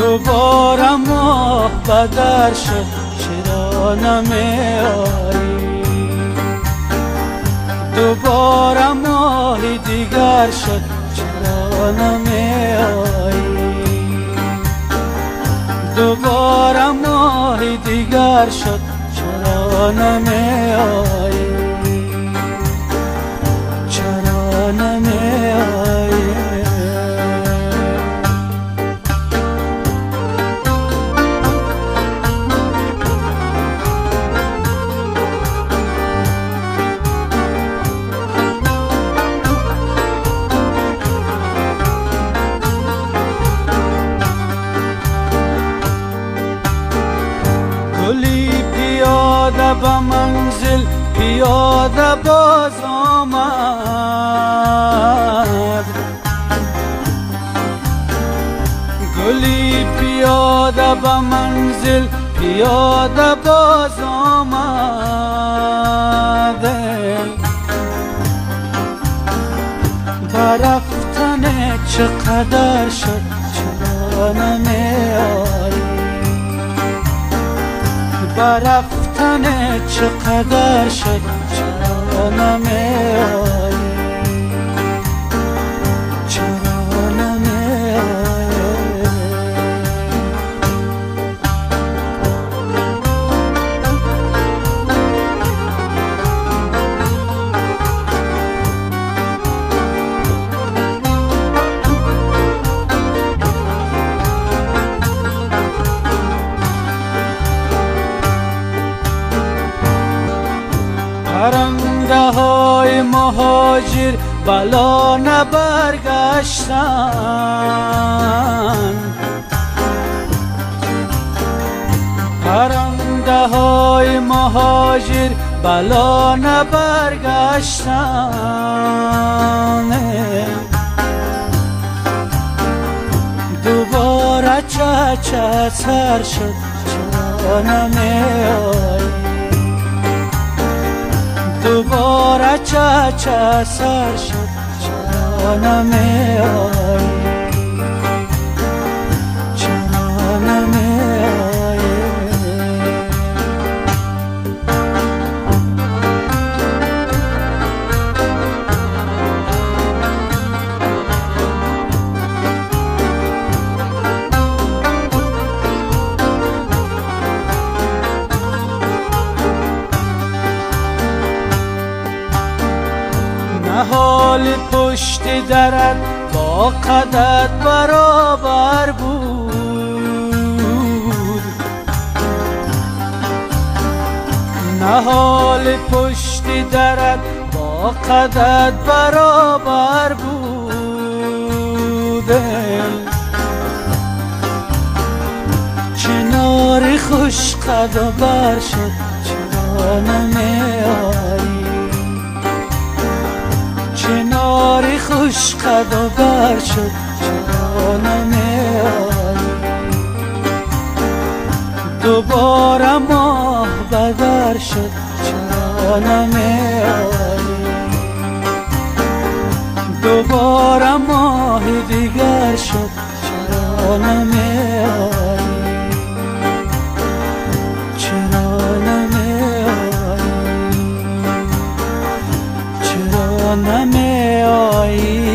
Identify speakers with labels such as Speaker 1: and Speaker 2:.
Speaker 1: دوباره ماه بدر شد چرا نمی آیی؟ دوباره ماه دیگر شد چرا نمی آیی؟ دوباره ماه دیگر شد چرا نمی آیی؟ چرا نمی آیی؟ گلی پیاده به منزل پیاده باز آمد، گلی پیاده به منزل پیاده باز آمد. برفتن چقدر شد چرا نمی آیی؟ برفتن چقدر شد چرا نمی آیی؟ چرا نمی آیی؟ پرنده های مهاجر بلا نبرگشتن، پرنده های مهاجر بلا نبرگشتن. دوباره چه سر شد چرا نمی آیی؟ دوباره چه سر شد چرا نمی آیی؟ چرا نمی آیی؟ حال پشت درت با قدت برابر بود، نه حال پشت درت با قدت برابر بود. کناری خوش قد و بر شد چرا نمی آیی؟ کناری خوش قد و بر شد چرا نمی آیی؟ دوباره ماه بدر شد چرا نمی آیی؟ دوباره ماه دیگر شد چرا نمی آیی؟ چرا نمی آیی؟ چرا نمی آیی؟